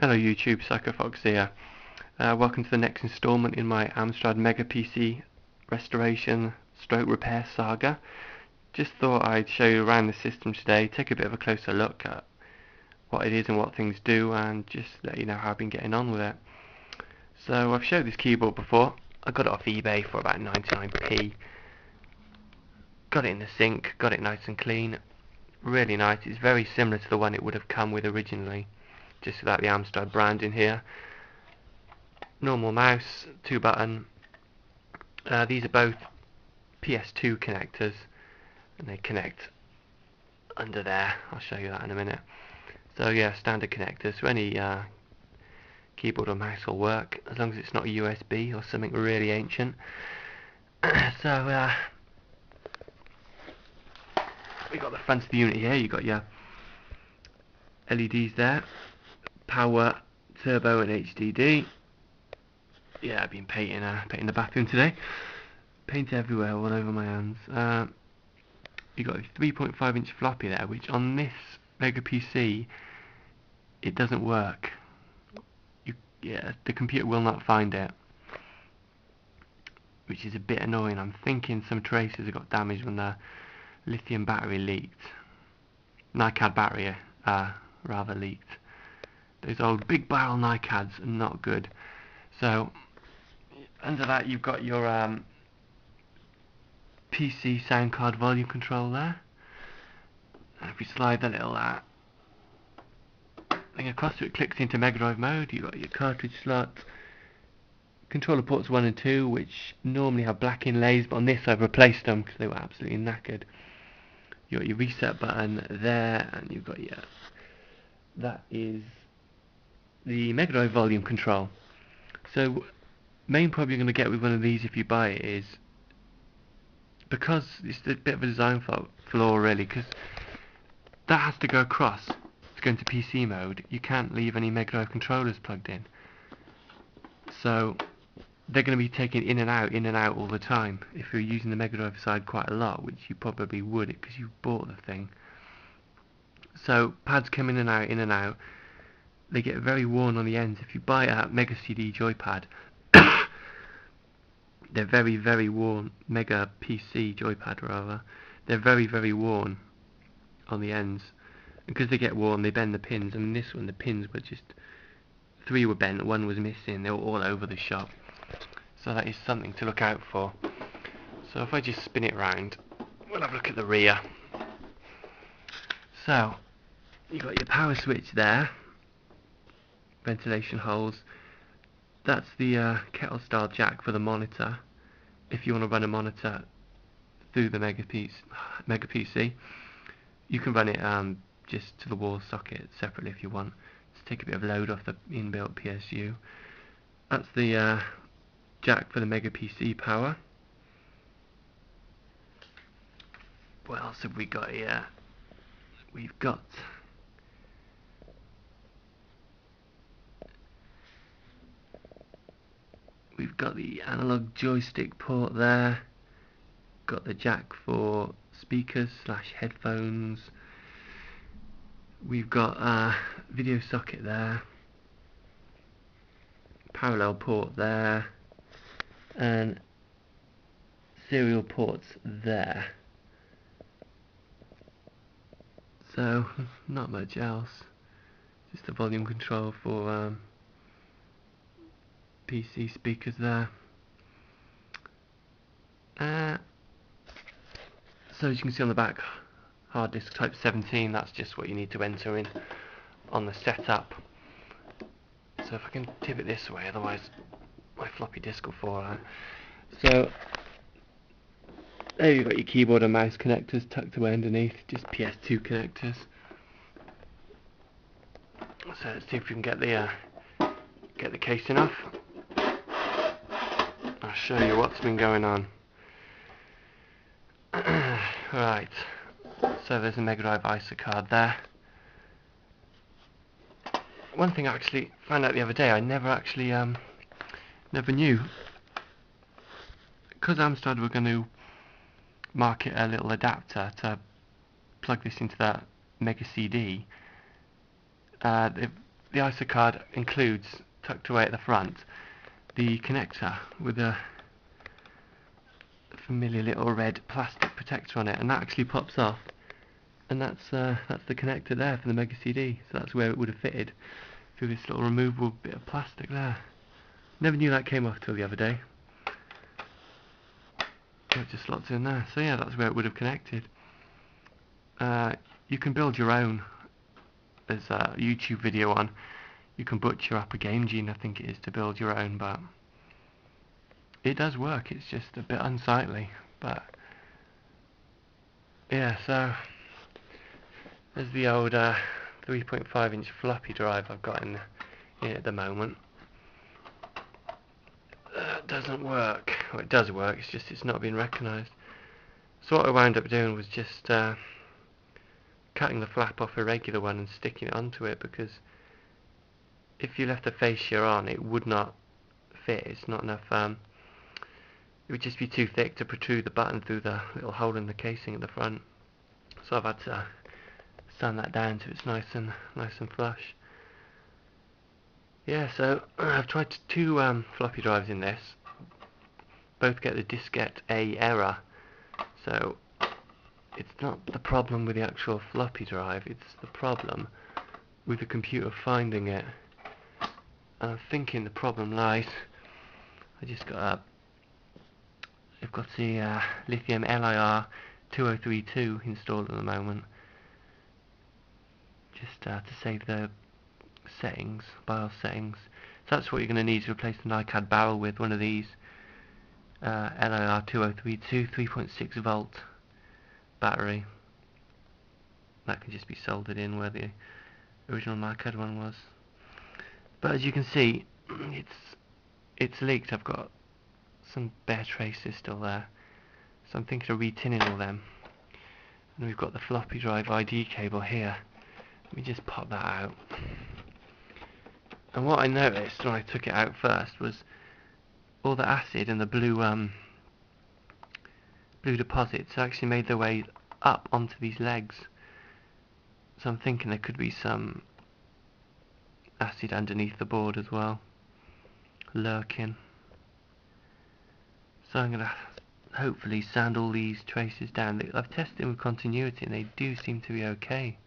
Hello YouTube, PsychoFox here. Welcome to the next instalment in my Amstrad Mega PC restoration stroke repair saga. Just thought I'd show you around the system today, take a bit of a closer look at what it is and what things do, and just let you know how I've been getting on with it. So I've showed this keyboard before. I got it off eBay for about 99p. Got it in the sink, got it nice and clean. Really nice. It's very similar to the one it would have come with originally, just without the Amstrad brand in here. Normal mouse, 2-button. These are both PS2 connectors, and they connect under there. I'll show you that in a minute. So yeah, standard connectors. So any keyboard or mouse will work, as long as it's not a USB or something really ancient. So we got the front of the unit here. You got your LEDs there, power, turbo, and HDD. Yeah, I've been painting the bathroom today. Paint everywhere, all over my hands. You got a 3.5-inch floppy there, which on this Mega PC it doesn't work. The computer will not find it, which is a bit annoying. I'm thinking some traces have got damaged when the lithium battery leaked. NiCad battery rather leaked. Those old big barrel NiCads are not good. So under that you've got your PC sound card volume control there. And if we slide the little thing across, so it clicks into Mega Drive mode. You've got your cartridge slot, controller ports 1 and 2, which normally have black inlays, but on this I've replaced them because they were absolutely knackered. You've got your reset button there, and you've got that is the Mega Drive volume control. So main problem you're going to get with one of these if you buy it is, because it's a bit of a design flaw really, because that has to go across to go into PC mode. You can't leave any Mega Drive controllers plugged in, so they're going to be taken in and out all the time if you're using the Mega Drive side quite a lot, which you probably would because you bought the thing. So pads come in and out. They get very worn on the ends. If you buy a Mega CD joypad, they're very, very worn. Mega PC joypad rather. They're very, very worn on the ends. And because they get worn, they bend the pins. I mean, this one, the pins were just 3 were bent, 1 was missing. They were all over the shop. So that is something to look out for. So if I just spin it round, we'll have a look at the rear. So you've got your power switch there. Ventilation holes. That's the kettle style jack for the monitor. If you want to run a monitor through the Mega PC, you can run it just to the wall socket separately if you want. Just take a bit of load off the inbuilt PSU. That's the jack for the Mega PC power. What else have we got here? We've got the analog joystick port there. Got the jack for speakers / headphones. We've got a video socket there, parallel port there, and serial ports there. So not much else, just the volume control for PC speakers there. So as you can see on the back, hard disk type 17, that's just what you need to enter in on the setup. So if I can tip it this way, otherwise my floppy disk will fall out. So there you've got your keyboard and mouse connectors tucked away underneath, just PS2 connectors. So let's see if we can get the casing off. I'll show you what's been going on. Right, so there's a Mega Drive ISA card there. One thing I actually found out the other day, I never knew, because Amstrad were going to market a little adapter to plug this into that Mega CD. They've the ISO card includes, tucked away at the front, the connector with a familiar little red plastic protector on it, and that actually pops off, and that's the connector there for the Mega CD. So that's where it would have fitted, through this little removable bit of plastic there. Never knew that came off till the other day. It just slots in there. So yeah, that's where it would have connected. You can build your own. There's a YouTube video on. You can butcher up a game gene, I think it is, to build your own, but it does work. It's just a bit unsightly. But yeah, so there's the old 3.5-inch floppy drive I've got in here at the moment. It doesn't work. Well, it does work, it's just it's not being recognised. So what I wound up doing was just cutting the flap off a regular one and sticking it onto it, because if you left the fascia on, it would not fit. It's not enough. It would just be too thick to protrude the button through the little hole in the casing at the front. So I've had to sand that down so it's nice and flush. Yeah, so I've tried two floppy drives in this. Both get the diskette A error. So it's not the problem with the actual floppy drive, it's the problem with the computer finding it. And I'm thinking the problem lies, I've got the Lithium LIR 2032 installed at the moment, just to save the settings, BIOS settings. So that's what you're going to need to replace the NiCad barrel with, one of these LIR 2032 3.6 volt battery. That can just be soldered in where the original NiCad one was. But as you can see, it's leaked. I've got some bare traces still there, so I'm thinking of retinning all them. And we've got the floppy drive ID cable here. Let me just pop that out. And what I noticed when I took it out first was all the acid and the blue deposits actually made their way up onto these legs. So I'm thinking there could be some acid underneath the board as well, lurking. So I'm going to hopefully sand all these traces down. I've tested them with continuity and they do seem to be okay.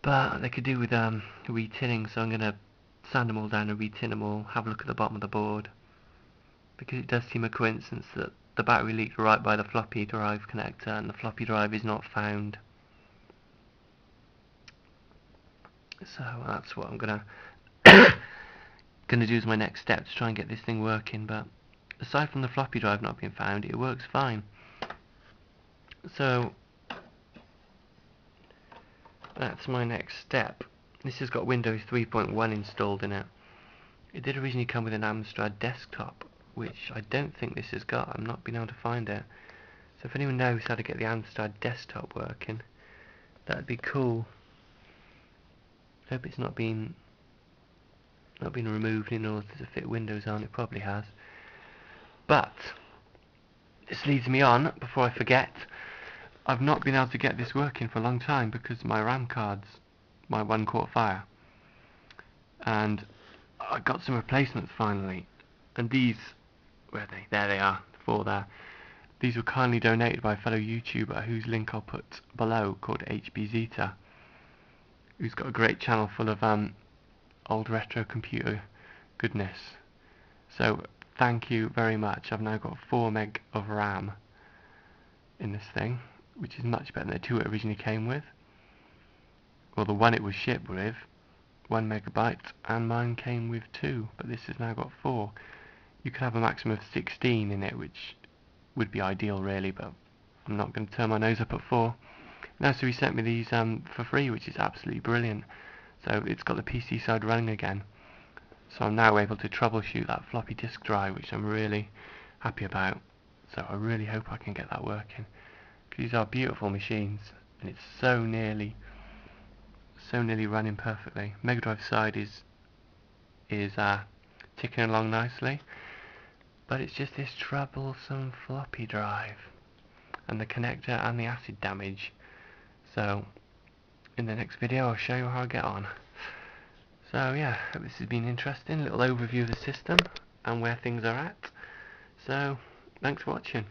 But they could do with retinning, so I'm going to sand them all down and retin them all, have a look at the bottom of the board. Because it does seem a coincidence that the battery leaked right by the floppy drive connector and the floppy drive is not found. So that's what I'm gonna do as my next step to try and get this thing working. But aside from the floppy drive not being found, it works fine. So that's my next step. This has got Windows 3.1 installed in it. It did originally come with an Amstrad desktop, which I don't think this has got. I'm not being able to find it. So if anyone knows how to get the Amstrad desktop working, that'd be cool. Hope it's not been removed in order to fit Windows on. It probably has. But this leads me on, before I forget, I've not been able to get this working for a long time because my RAM cards, my one caught fire. And I got some replacements finally. And these, where are they? There they are, 4 there. These were kindly donated by a fellow YouTuber whose link I'll put below, called HPZeta, who's got a great channel full of old retro computer goodness. So thank you very much. I've now got 4 meg of RAM in this thing, which is much better than the 2 it originally came with. Well, the one it was shipped with, 1 megabyte, and mine came with 2, but this has now got 4. You could have a maximum of 16 in it, which would be ideal really, but I'm not going to turn my nose up at 4. Now, so he sent me these for free, which is absolutely brilliant. So it's got the PC side running again. So I'm now able to troubleshoot that floppy disk drive, which I'm really happy about. So I really hope I can get that working. These are beautiful machines, and it's so nearly running perfectly. Mega Drive side is ticking along nicely, but it's just this troublesome floppy drive and the connector and the acid damage. So in the next video I'll show you how I get on. So yeah, hope this has been interesting. Little overview of the system and where things are at. So thanks for watching.